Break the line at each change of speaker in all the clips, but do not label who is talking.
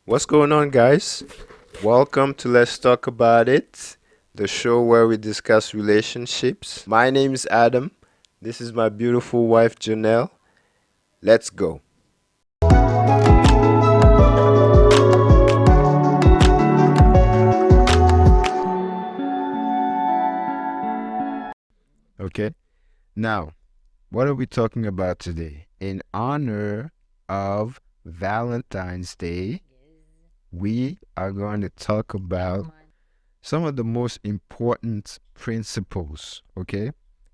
What's going on, guys? Welcome to Let's Talk About It, the show where we discuss relationships. My name is Adam. This is my beautiful wife, Junelle. Let's go. Okay, now, what are we talking about today? In honor of Valentine's Day, we are going to talk about some of the most important principles, okay,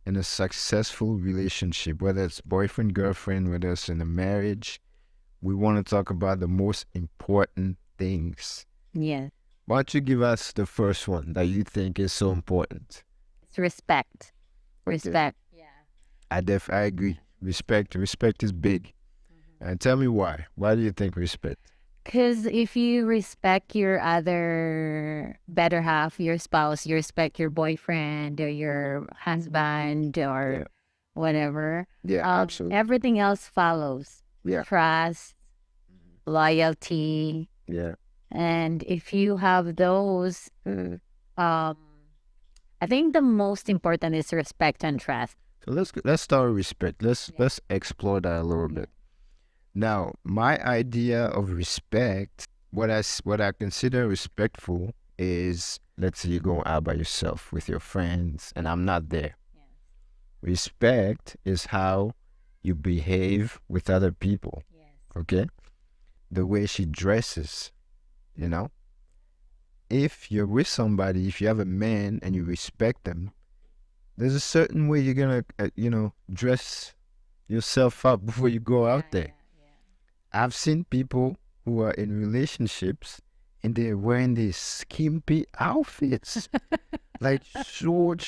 in a successful relationship, whether it's boyfriend, girlfriend, whether it's in a marriage. We want to talk about the most important things.
Yes,
Why don't you give us the first one that you think is so important?
it's respect.
Okay.
Respect. Yeah.
I agree. Respect is big. And tell me why. Why do you think respect?
Because if you respect your other better half, your spouse, you respect your boyfriend or your husband or
Yeah.
whatever,
Yeah, absolutely.
everything else follows.
Yeah.
Trust, loyalty.
Yeah.
And if you have those, um, I think the most important is respect and trust.
So let's start with respect. Let's explore that a little bit. Now, my idea of respect, what I consider respectful is, let's say you go out by yourself with your friends and I'm not there. Respect is how you behave with other people. Okay? The way she dresses, you know? If you're with somebody, if you have a man and you respect them, there's a certain way you're gonna, dress yourself up before you go out there. I've seen people who are in relationships and they're wearing these skimpy outfits, like short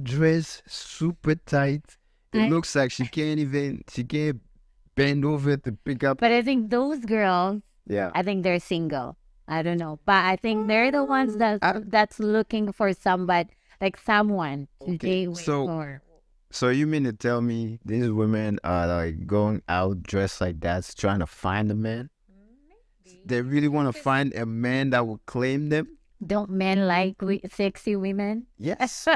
dress, super tight. It looks like she can't bend over to pick up.
But I think those girls,
Yeah.
I think they're single. I don't know, but I think they're the ones that's looking for somebody, like someone to date with.
So you mean to tell me these women are like going out dressed like that, trying to find a man? They really want to find a man that will claim them?
Don't men like sexy women?
Yes.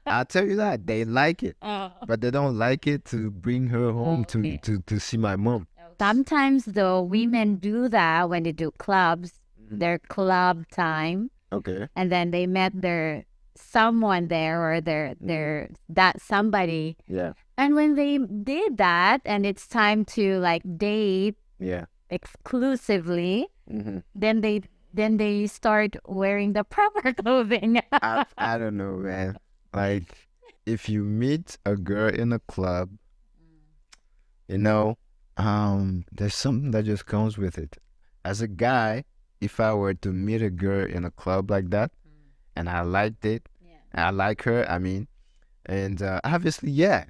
I'll tell you that. They like it. But they don't like it to bring her home to see my mom.
Sometimes though, women do that when they do clubs, their club time,
Okay.
and then they met their someone there or their that somebody.
Yeah.
And when they did that and it's time to like date
Yeah.
exclusively,
Mm-hmm.
then they start wearing the proper clothing.
I don't know, man. Like, if you meet a girl in a club, you know, there's something that just comes with it. As a guy, if I were to meet a girl in a club like that, and I liked it, I like her, I mean, and obviously, yeah,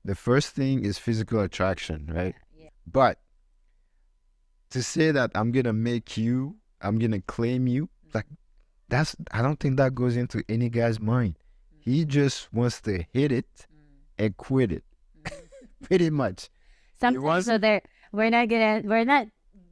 the first thing is physical attraction, right? But to say that I'm gonna claim you, like, I don't think that goes into any guy's mind. He just wants to hit it and quit it, pretty much.
Sometimes so we're not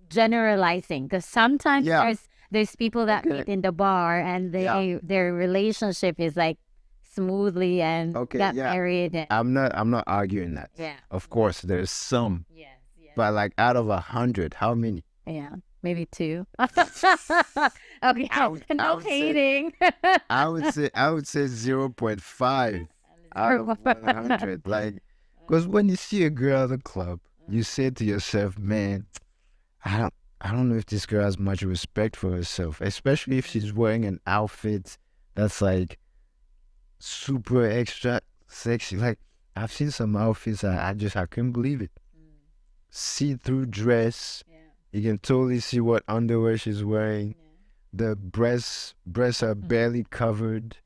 generalizing because sometimes
Yeah.
there's people that
Okay.
meet in the bar and their relationship is like smoothly and
Okay,
got
yeah.
married. And,
I'm not arguing that.
yeah.
Of course, there's some,
Yes.
but like out of 100, how many?
Yeah. Maybe two. Okay. No hating.
I would say 0.5 out of 100. Like, because when you see a girl at the club, you say to yourself, man, I don't know if this girl has much respect for herself, especially if she's wearing an outfit that's like super extra sexy. Like, I've seen some outfits I couldn't believe it. See-through dress. You can totally see what underwear she's wearing. The breasts are barely covered.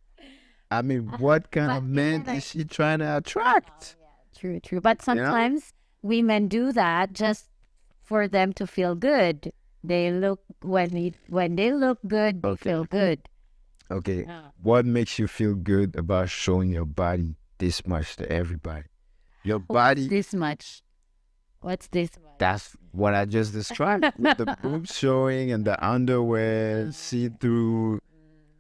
I mean, what kind of man is she trying to attract?
True. But sometimes women do that just for them to feel good. They look when they look good, they feel good.
Okay. What makes you feel good about showing your body this much to everybody? Your body,
This much. What's this one?
That's what I just described with the boobs showing and the underwear see through.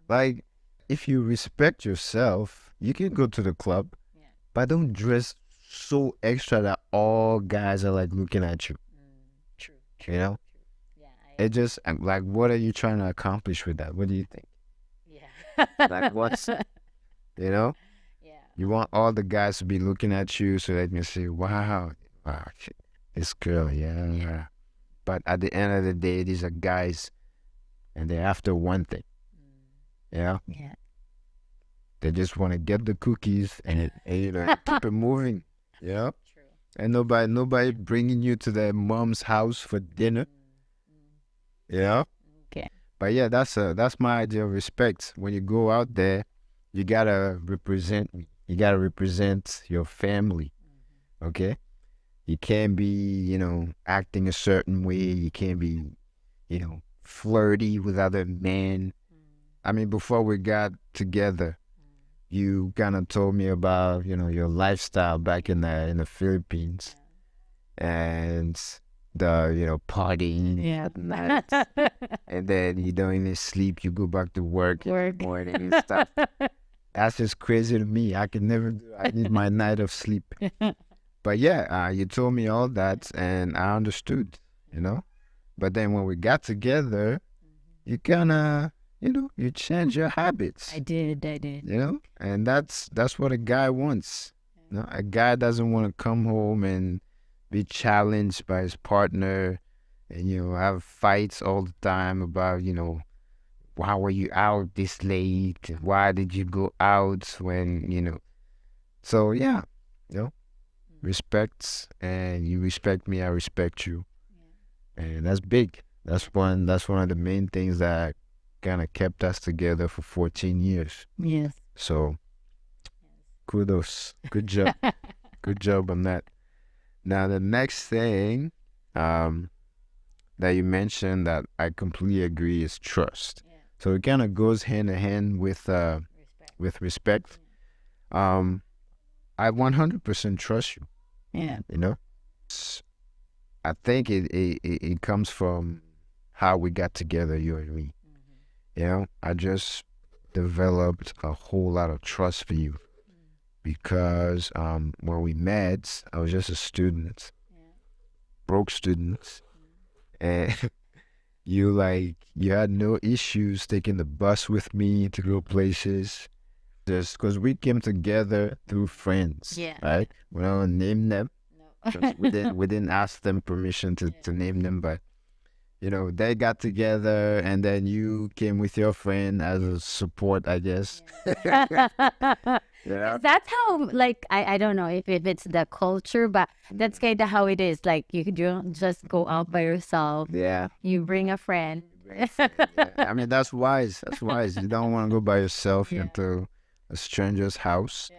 Like, if you respect yourself, you can go to the club, but don't dress so extra that all guys are like looking at you.
True.
You know, it just like, what are you trying to accomplish with that? What do you think?
Yeah.
Like, what's you know?
Yeah.
You want all the guys to be looking at you so they can say, wow, wow, shit, this girl, yeah. But at the end of the day, these are guys and they're after one thing. Yeah.
Yeah.
They just want to get the cookies and you know, keep it moving. Yeah.
True.
And nobody bringing you to their mom's house for dinner. Yeah.
Okay.
But yeah, that's my idea of respect. When you go out there, you gotta represent me. You gotta represent your family. Okay? You can't be, you know, acting a certain way. You can't be, you know, flirty with other men. I mean, before we got together, you kind of told me about, you know, your lifestyle back in the Philippines and the, you know, partying at night. And then you don't even sleep. You go back to work in the morning and stuff. That's just crazy to me. I can never do. I need my night of sleep. But yeah, you told me all that, and I understood. You know. But then when we got together, you kind of, you know, you change your habits.
I did.
You know, and that's what a guy wants. You know, a guy doesn't want to come home and be challenged by his partner, and you know, have fights all the time about, you know, why were you out this late? Why did you go out when, you know? So yeah, you know, respect, and you respect me, I respect you, and that's big. That's one of the main things that kind of kept us together for 14 years.
Yes.
So kudos, good job, good job on that. Now the next thing, that you mentioned that I completely agree is trust. So it kind of goes hand in hand with respect. I 100% trust you.
Yeah.
You know, I think it comes from how we got together, you and me. You know, I just developed a whole lot of trust for you because when we met, I was just a student, broke student, and you had no issues taking the bus with me to go places. Just because we came together through friends,
Yeah.
right? We don't name them.
No.
'Cause we didn't ask them permission to name them, but you know, they got together and then you came with your friend as a support, I guess. Yeah.
That's how, like, I don't know if it's the culture, but that's kind of how it is. Like, you don't just go out by yourself.
Yeah.
You bring a friend.
Yeah. I mean, that's wise. That's wise. You don't want to go by yourself
Yeah.
into a stranger's house.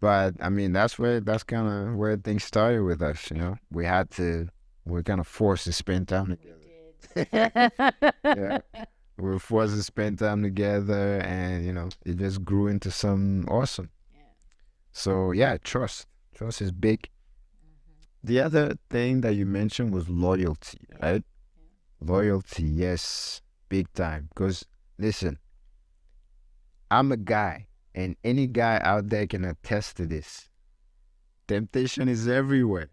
But I mean, that's kind of where things started with us, you know. We're kind of forced to spend time together. Yeah. We were forced to spend time together and, you know, it just grew into something awesome. So yeah, trust. Trust is big. The other thing that you mentioned was loyalty, right? Loyalty, yes, big time. Because listen, I'm a guy, and any guy out there can attest to this. Temptation is everywhere.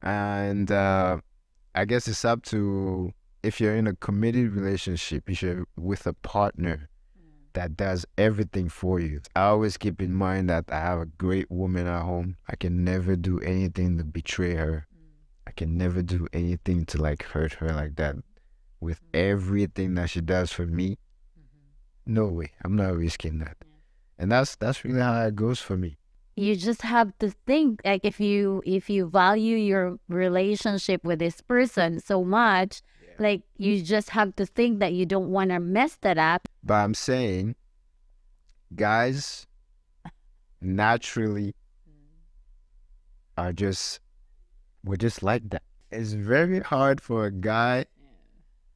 And I guess it's up to, if you're in a committed relationship, if you're with a partner that does everything for you. I always keep in mind that I have a great woman at home. I can never do anything to betray her. I can never do anything to like hurt her like that. With everything that she does for me, no way. I'm not risking that. And that's really how it goes for me.
You just have to think, like, if you value your relationship with this person so much, like, you just have to think that you don't want to mess that up.
But I'm saying, guys naturally we're just like that. It's very hard for a guy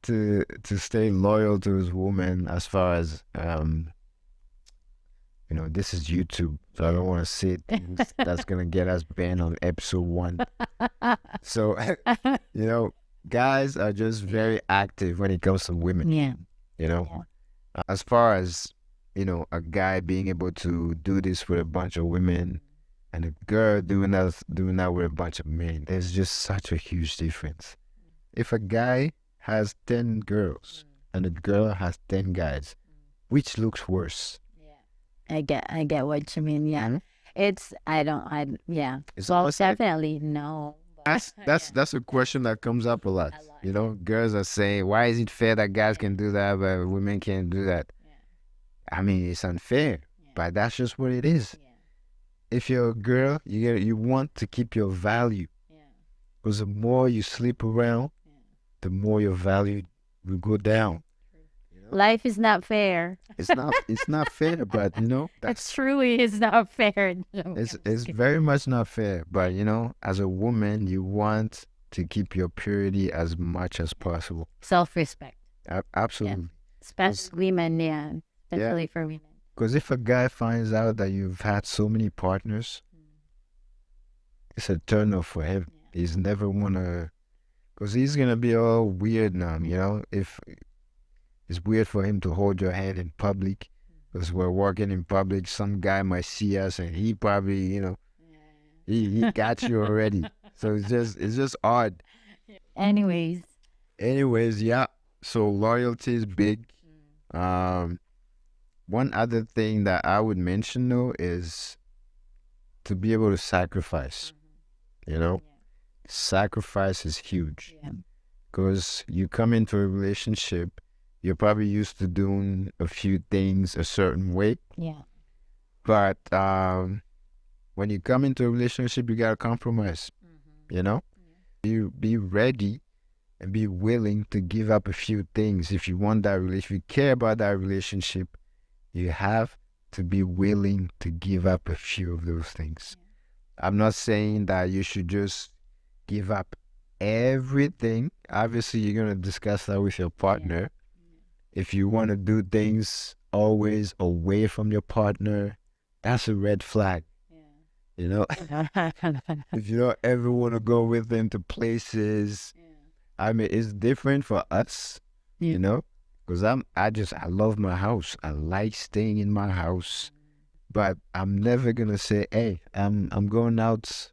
to stay loyal to his woman as far as this is YouTube, so I don't want to say things that's gonna get us banned on episode 1. So, guys are just very active when it comes to women.
Yeah.
You know, as far as a guy being able to do this with a bunch of women, and a girl doing that with a bunch of men, there's just such a huge difference. If a guy has 10 girls and a girl has 10 guys, which looks worse?
I get what you mean. Yeah.
Mhm.
It's yeah.
It's
Well,
almost like
definitely no.
that's a question that comes up a lot. Girls are saying, why is it fair that guys can do that but women can't do that? I mean, it's unfair, but that's just what it is. If you're a girl, you want to keep your value, because the more you sleep around, the more your value will go down.
Life is not fair.
It's not fair, but
It
that's
truly is not fair. No,
it's very much not fair. But as a woman, you want to keep your purity as much as possible.
self-respect,
Absolutely.
especially women. Yeah, especially for women.
Because if a guy finds out that you've had so many partners, it's a turn off for him. He's never wanna, because he's gonna be all weird now. If it's weird for him to hold your hand in public, because we're working in public, some guy might see us and he probably, he got you already. So it's just odd.
Anyways,
Anyways, yeah. So loyalty is big. Um, One other thing that I would mention though is to be able to sacrifice. Sacrifice is huge, because you come into a relationship, you're probably used to doing a few things a certain way,
yeah,
but when you come into a relationship, you gotta compromise. You be ready and be willing to give up a few things if you want that relationship. If you care about that relationship, you have to be willing to give up a few of those things. I'm not saying that you should just give up everything. Obviously, you're going to discuss that with your partner. If you want to do things always away from your partner, that's a red flag. If you don't ever want to go with them to places, I mean, it's different for us, because I love my house. I like staying in my house, but I'm never gonna say, hey, I'm going out,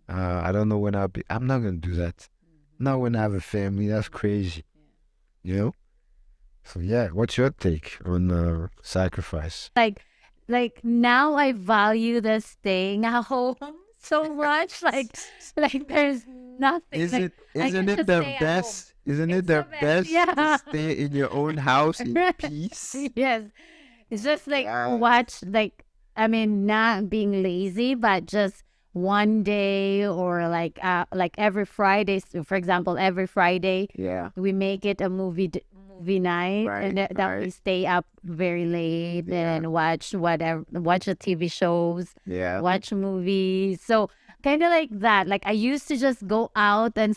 I don't know when I'm not gonna do that. Not when I have a family. That's crazy, you know. So yeah, what's your take on sacrifice?
like now I value the staying at home so much. Like there's nothing.
Is
Like
it
I
isn't
can
it
just
the
stay at home.
best? Isn't it
It's
the
the best.
best to
Yeah.
stay in your own house in peace?
Yes. It's just like
Yes.
watch, like, I mean, not being lazy, but just one day, or like every Friday. So for example, every Friday
Yeah.
we make it a movie night,
Right,
and that we
right.
stay up very late
Yeah.
and watch the TV shows,
Yeah.
watch movies. So kind of like that. Like I used to just go out and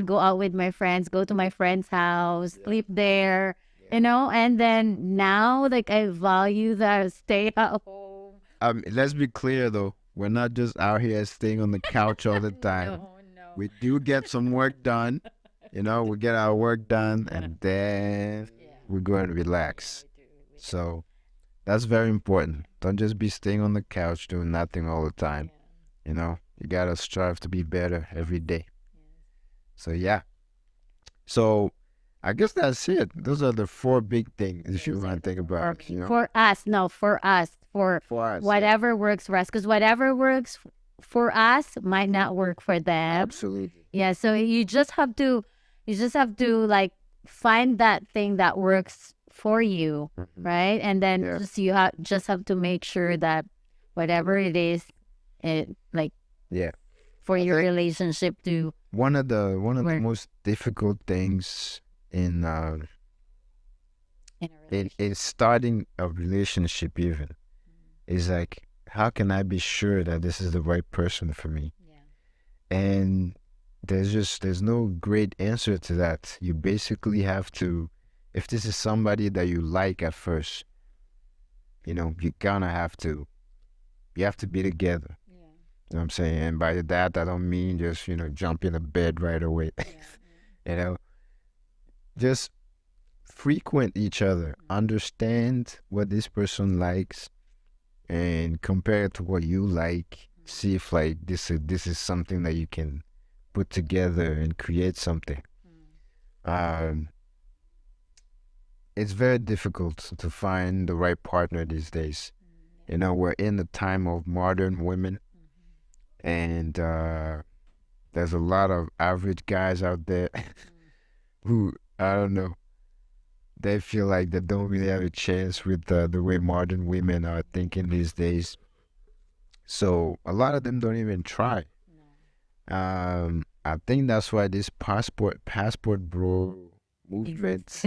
go out with my friends, go to my friend's house, sleep there, and then now like I value that stay at home.
Let's be clear though. We're not just out here staying on the couch all the time.
No, no.
We do get some work done. We get our work done and then we go and relax. So that's very important. Don't just be staying on the couch doing nothing all the time. You gotta strive to be better every day. So yeah. So I guess that's it. Those are the 4 big things if you want to think about it.
For us, no, for us, for
For us, yeah.
whatever works for us, because whatever works for us might not work for them.
Absolutely.
Yeah, so you just have to like find that thing that works for you, right? And then
Yeah.
just have to make sure that whatever it is, it like
Yeah.
for your relationship to
One of the
work
most difficult things in
in a
in starting a relationship even is like, how can I be sure that this is the right person for me? And there's no great answer to that. You basically have to, if this is somebody that you like at first, you kind of you have to be together. You know what I'm saying? And by that, I don't mean just, jump in a bed right away. You know, just frequent each other, understand what this person likes, and compare it to what you like. See if like this is something that you can put together and create something. Um, it's very difficult to find the right partner these days. We're in the time of modern women, and there's a lot of average guys out there who, I don't know, they feel like they don't really have a chance with the way modern women are thinking these days. So a lot of them don't even try. I think that's why this passport bro movement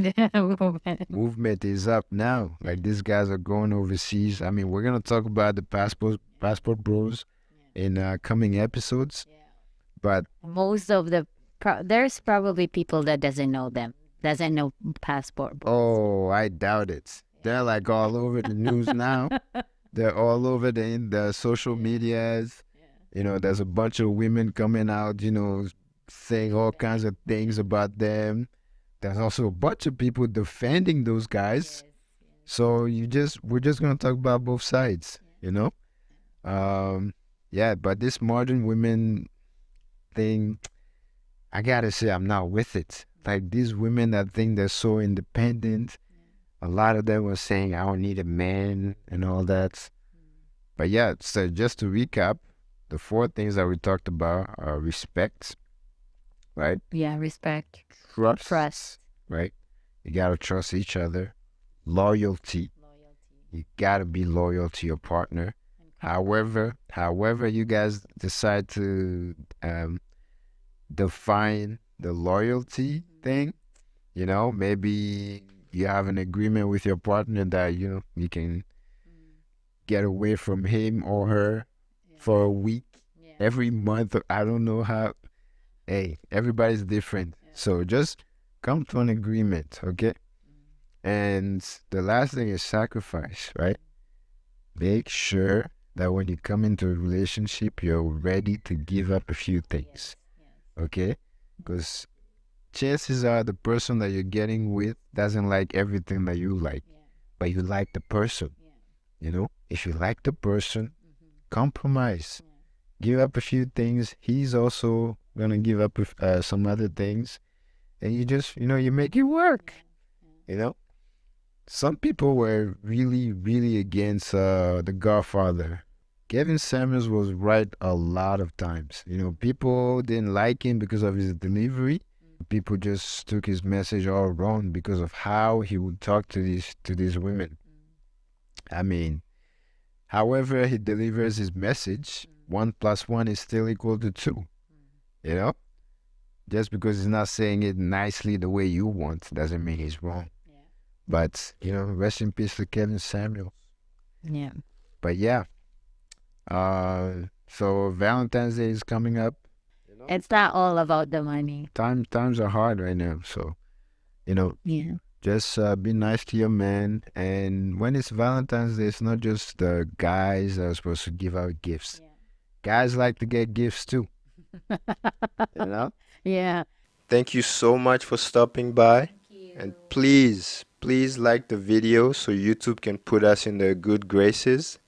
movement is up now. Like these guys are going overseas. I mean, we're gonna talk about the passport bros in coming episodes, but
Most of there's probably people that doesn't know them, doesn't know passport bros.
oh, I doubt it. They're like all over the news now. They're all over the social medias. There's a bunch of women coming out, saying all kinds of things about them. There's also a bunch of people defending those guys. So we're just gonna talk about both sides, yeah, but this modern women thing, I gotta say I'm not with it. Like these women that think they're so independent, a lot of them were saying I don't need a man and all that. But yeah, so just to recap, the four things that we talked about are respect, right?
Yeah, respect,
Trust, right? You gotta trust each other. Loyalty. You gotta be loyal to your partner. However you guys decide to define the loyalty thing, maybe you have an agreement with your partner that you can get away from him or her for a week, every month. I don't know how. Hey, everybody's different. So just come to an agreement, okay? And the last thing is sacrifice, right? Make sure that when you come into a relationship, you're ready to give up a few things, okay? Because chances are the person that you're getting with doesn't like everything that you like, but you like the person, If you like the person, compromise. Give up a few things. He's also gonna give up some other things, and you just, you make it work. You know, some people were really, really against the Godfather. Kevin Samuels was right a lot of times. People didn't like him because of his delivery. People just took his message all wrong because of how he would talk to these women. I mean, however he delivers his message, 1 plus 1 is still equal to 2. You know, just because he's not saying it nicely the way you want doesn't mean he's wrong. But rest in peace to Kevin Samuels.
Yeah.
But yeah, so Valentine's Day is coming up.
It's not all about the money.
Times are hard right now, so
Yeah.
just be nice to your man. And when it's Valentine's Day, it's not just the guys that are supposed to give out gifts. Guys like to get gifts too. You know?
Yeah.
Thank you so much for stopping by. And please, please like the video so YouTube can put us in their good graces.